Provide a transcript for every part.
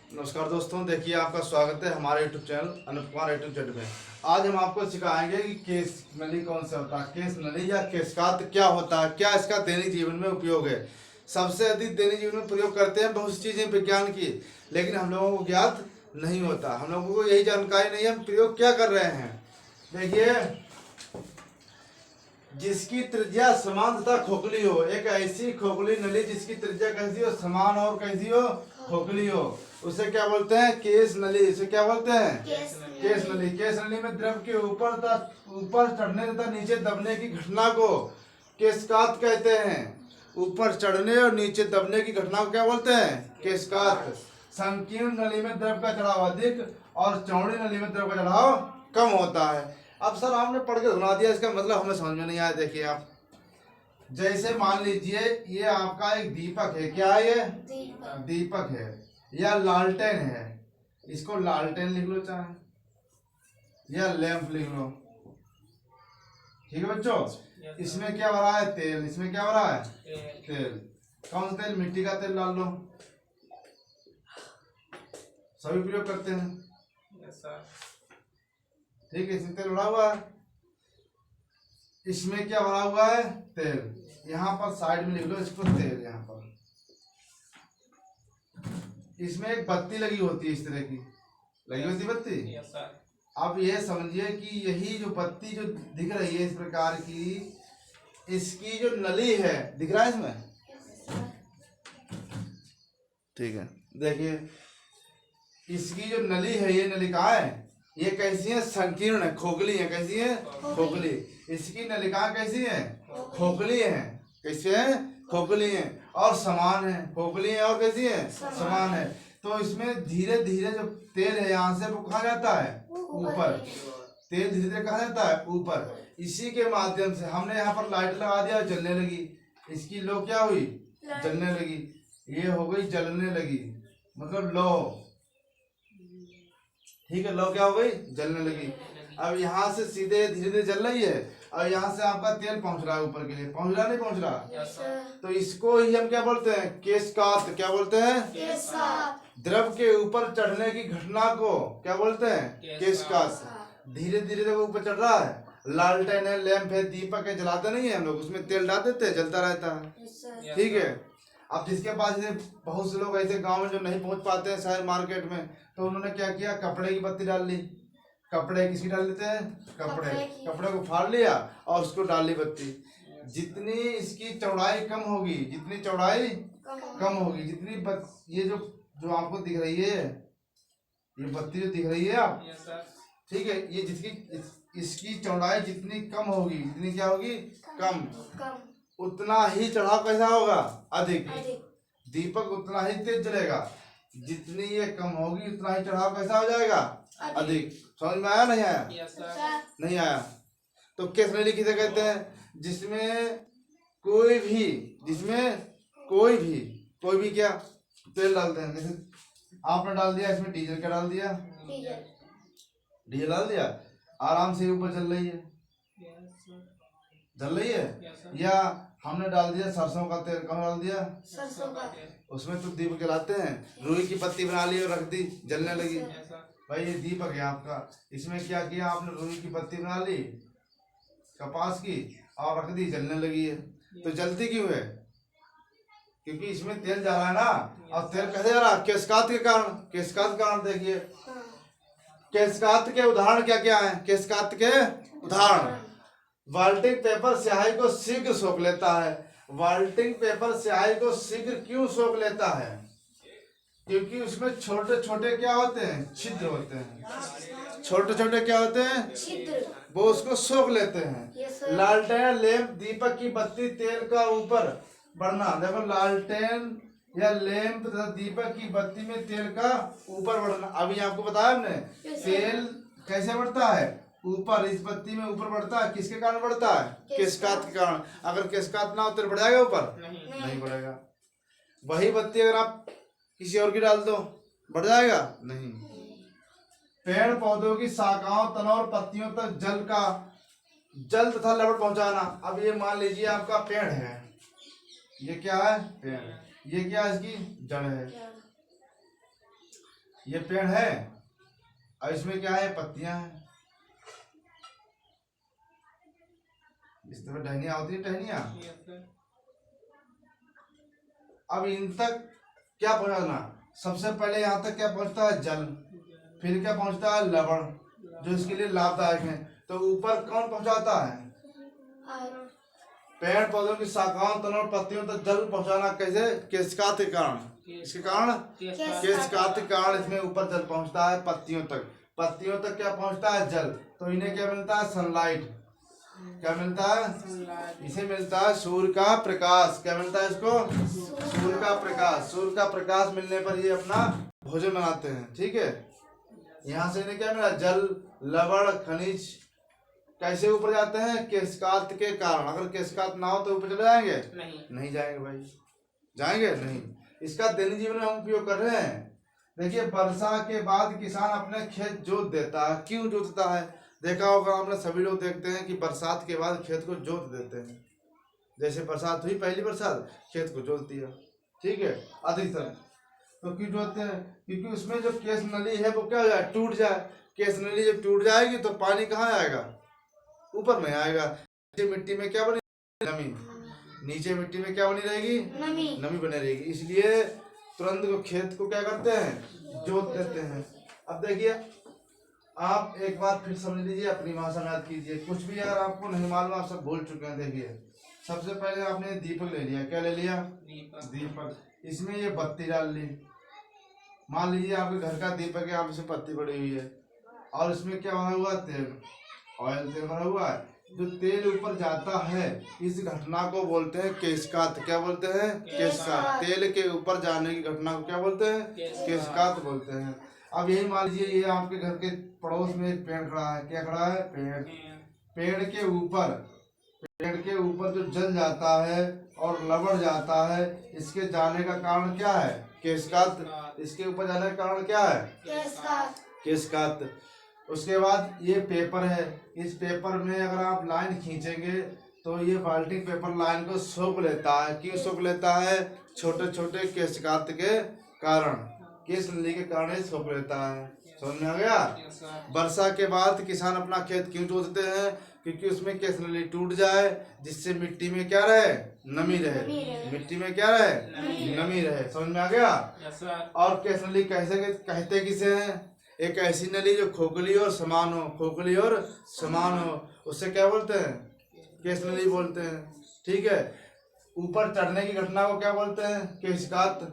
नमस्कार दोस्तों, देखिए आपका स्वागत है हमारे YouTube channel Anup Kumar A to Z में। आज हम आपको सिखाएंगे कि केस नली कौन सा होता है, केस नली या केशकात क्या होता है, क्या इसका दैनिक जीवन में उपयोग है। सबसे अधिक दैनिक जीवन में प्रयोग करते हैं बहुत सी चीज़ें विज्ञान की, लेकिन हम लोगों को ज्ञात नहीं होता, हम लोगों को यही जानकारी नहीं है हम प्रयोग क्या कर रहे हैं। देखिए, जिसकी त्रिज्या समान तथा खोखली हो, एक ऐसी खोखली नली जिसकी त्रिज्या कैसी हो, समान और कैसी हो, खोखली हो, उसे क्या बोलते हैं, केस नली। इसे क्या बोलते हैं, केस नली। केस नली में द्रव के ऊपर चढ़ने तथा नीचे दबने की घटना को केशकात कहते हैं। ऊपर चढ़ने और नीचे दबने की घटना को क्या बोलते हैं, केशकात। संकीर्ण नली में द्रव का चढ़ाव अधिक और चौड़ी नली में द्रव का चढ़ाव कम होता है। अब सर आपने पढ़ के सुना दिया, इसका मतलब हमें समझ में नहीं आया। देखिए आप, जैसे मान लीजिए ये आपका एक दीपक है, क्या है ये, दीपक है या लालटेन है। इसको लालटेन लिख लो चाहे या लैंप लिख लो, ठीक है बच्चों। इसमें क्या भरा है, तेल। इसमें क्या भरा है, तेल। कौन सा तेल, मिट्टी का तेल डाल लो, सभी प्रयोग करते हैं, ठीक है। इसमें तेल भरा हुआ है, इसमें क्या भरा हुआ है, तेल। यहाँ पर साइड में लिख लो इसको तेल। यहाँ पर इसमें एक बत्ती लगी होती है, इस तरह की लगी होती है बत्ती। अब ये समझिए कि यही जो बत्ती जो दिख रही है इस प्रकार की, इसकी जो नली है, दिख रहा है इसमें, ठीक है। देखिए इसकी जो नली है, ये नली कहाँ है, ये कैसी है, संकीर्ण है, खोखली है। कैसी है, खोखली। इसकी नलिका कैसी है, खोखली है। कैसे है, खोखली है और समान है। खोखली है और कैसी है, समान है। तो इसमें धीरे धीरे जो तेल है यहाँ से वो कहाँ जाता है, ऊपर। तेल धीरे धीरे कहाँ जाता है, ऊपर। इसी के माध्यम से हमने यहाँ पर लाइट लगा दिया, जलने लगी। इसकी लो क्या हुई, जलने लगी। ये हो गई जलने लगी, मतलब लो, ठीक है। लो क्या हो गई, जलने लगी। अब यहाँ से सीधे धीरे धीरे जल रही है और यहाँ से आपका तेल पहुंच रहा है ऊपर के लिए, पहुंच रहा नहीं पहुंच रहा। तो इसको ही हम क्या बोलते हैं, केशकात। क्या बोलते हैं, केशकात। द्रव के ऊपर चढ़ने की घटना को क्या बोलते हैं, केशकात। धीरे धीरे जब ऊपर चढ़ रहा है, लालटेन है, लैंप है, दीपक है, जलाते नहीं है हम लोग, उसमें तेल डाल देते हैं, जलता रहता है, ठीक है। अब जिसके पास बहुत से लोग ऐसे गांव में जो नहीं पहुंच पाते हैं शहर मार्केट में, तो उन्होंने क्या किया, कपड़े की बत्ती डाल ली। कपड़े किसकी डाल लेते हैं, कपड़े को फाड़ लिया और उसको डाल ली बत्ती। जितनी इसकी चौड़ाई कम होगी, जितनी चौड़ाई कम होगी, जितनी ये जो आपको दिख रही है, ये बत्ती जो दिख रही है आप, ठीक है, ये इसकी चौड़ाई जितनी कम होगी, जितनी क्या होगी, कम, उतना ही चढ़ाव कैसा होगा, अधिक। दीपक उतना ही तेज जलेगा। जितनी ये कम होगी उतना ही चढ़ाव कैसा हो जाएगा, अधिक। समझ में आया, नहीं आया, नहीं आया। तो केस नली किसे कहते हैं, जिसमें कोई भी क्या तेल डालते हैं। जैसे आपने डाल दिया इसमें डीजल, क्या डाल दिया, डीजल डाल दिया, आराम से ऊपर चल रही है, या हमने डाल दिया सरसों का तेल। कहाँ डाल दिया, सरसों का तेल। उसमें तो दीपक जलाते हैं, रुई की पत्ती बना ली और रख दी, जलने लगी। भाई ये दीपक है आपका, इसमें क्या किया आपने, रुई की पत्ती बना ली कपास की और रख दी, जलने लगी है। तो जलती क्यों है, क्योंकि इसमें तेल जा रहा है ना। और तेल कैसे जा रहा है, केशकात के कारण। केशकात के कारण देखिए, केशकात के उदाहरण क्या क्या है, केशकात के उदाहरण, वाल्टिंग पेपर स्याही को शीघ्र सोख लेता है। वाल्टिंग पेपर स्याही को शीघ्र क्यों सोख लेता है, क्योंकि उसमें छोटे छोटे क्या होते हैं, छिद्र होते हैं। छोटे छोटे क्या होते हैं, छिद्र, वो उसको सोख लेते हैं। लालटेन, लैंप, दीपक की बत्ती, तेल का ऊपर बढ़ना। देखो लालटेन या लैंप तथा दीपक की बत्ती में तेल का ऊपर बढ़ना। अभी आपको बताया हमने, तेल कैसे बढ़ता है, ऊपर। इस बत्ती में ऊपर बढ़ता है, किसके कारण बढ़ता है, केशकात के कारण। अगर केशकात ना हो तेल बढ़ जाएगा ऊपर, नहीं बढ़ेगा। वही बत्ती अगर आप किसी और की डाल दो, बढ़ जाएगा, नहीं। पेड़ पौधों की शाखाओं, तनों और पत्तियों तक जल तथा लवण पहुंचाना। अब ये मान लीजिए आपका पेड़ है, ये क्या है, पेड़, ये क्या है, इसकी जड़ है। ये पेड़ है और इसमें क्या है, पत्तियां हैं। इस तरह टहनियां होती है, टहनियां। अब इन तक क्या पहुंचाना, सबसे पहले यहाँ तक क्या पहुंचता है, जल, फिर क्या पहुंचता है, लवण, जो इसके लिए लाभदायक है। तो ऊपर कौन पहुंचाता है, पेड़ पौधों की शाखाओं, तनों, पत्तियों तक जल पहुंचाना। कैसे, केशकात के कारण, इसके कारण, केशकात के कारण इसमें ऊपर जल पहुंचता है पत्तियों तक। पत्तियों तक क्या पहुंचता है, जल। तो इन्हें क्या मिलता है, सनलाइट। क्या मिलता है, इसे मिलता है सूर्य का प्रकाश। क्या मिलता है इसको, सूर्य का प्रकाश। सूर्य का प्रकाश मिलने पर ये अपना भोजन बनाते हैं। ठीक है, यहाँ से इन्हें क्या मिला, जल, लवण, खनिज। कैसे ऊपर जाते हैं, केशकात के कारण। अगर केशकात ना हो तो ऊपर चले जाएंगे, नहीं जाएंगे भाई, जाएंगे नहीं। इसका दैनिक जीवन में हम उपयोग कर रहे हैं। देखिए, वर्षा के बाद किसान अपने खेत जोत देता है। क्यों जोतता है, देखा होगा आपने, सभी लोग देखते हैं कि बरसात के बाद खेत को जोत देते हैं। जैसे बरसात हुई, पहली बरसात, खेत को जोत दिया। ठीक है, अधिकतर तो क्यों जोतते हैं, क्योंकि उसमें जो केश नली है वो क्या हो जाए, टूट जाए। केश नली जब टूट जाएगी तो पानी कहाँ आएगा, ऊपर में आएगा। नीचे मिट्टी में क्या बनी, नमी। नीचे मिट्टी में क्या बनी रहेगी, नमी बनी रहेगी। इसलिए तुरंत को खेत को क्या करते हैं, जोत देते हैं। अब देखिए, आप एक बार फिर समझ लीजिए, अपनी भाषा में याद कीजिए। कुछ भी अगर आपको नहीं मालूम, आप सब भूल चुके हैं। देखिए, सबसे पहले आपने दीपक ले लिया। क्या ले लिया, दीपक। इसमें ये बत्ती डाल ली। मान लीजिए आपके घर का दीपक है, आप इसमें पत्ती पड़ी हुई है, और इसमें क्या बना हुआ, तेल, ऑयल तेल बना हुआ है। जो तेल ऊपर जाता है, इस घटना को बोलते हैं केशकात। क्या बोलते हैं, केशकात। तेल के ऊपर जाने की घटना को क्या बोलते हैं, केशकात बोलते हैं। अब यही मान लीजिए, ये आपके घर के पड़ोस में एक पेड़ खड़ा है। क्या खड़ा है, पेड़। पेड़ के ऊपर जो जल जाता है और लवण जाता है, इसके जाने का कारण क्या है, केशकात। इसके ऊपर जाने का कारण क्या है, केशकात। उसके बाद ये पेपर है। इस पेपर में अगर आप लाइन खींचेंगे तो ये बाल्टी पेपर लाइन को सोख लेता है। क्यों सोख लेता है, छोटे छोटे केशकात के कारण, केश नली के कारण ये सोख लेता है। समझ में आ गया। वर्षा के बाद किसान अपना खेत क्यों जोतते हैं, क्योंकि उसमें केश नली टूट जाए, जिससे मिट्टी में क्या रहे, नमी रहे। मिट्टी में क्या रहे, नमी रहे। समझ में आ गया। और केश नली कैसे कहते किसे हैं, एक ऐसी नली जो खोखली और समान हो, खोखली और समान हो, उससे क्या बोलते हैं, केश नली बोलते हैं। ठीक है, ऊपर चढ़ने की घटना को क्या बोलते हैं, केशकात।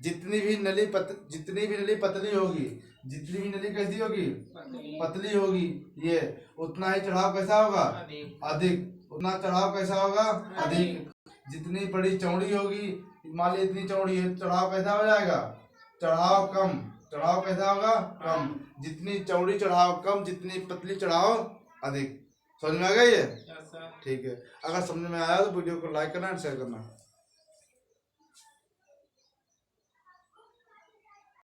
जितनी भी नली पतली होगी, जितनी भी नली कैसी होगी, पतली होगी, ये उतना ही चढ़ाव कैसा होगा, अधिक। उतना चढ़ाव कैसा होगा, अधिक। जितनी बड़ी चौड़ी होगी, मान ली इतनी चौड़ी है, चढ़ाव कैसा हो जाएगा, चढ़ाव कम। चढ़ाव कैसा होगा, कम। जितनी चौड़ी चढ़ाव कम, जितनी पतली चढ़ाव अधिक। समझ में आ गया ये। ठीक है, अगर समझ में आया तो वीडियो को लाइक करना और शेयर करना।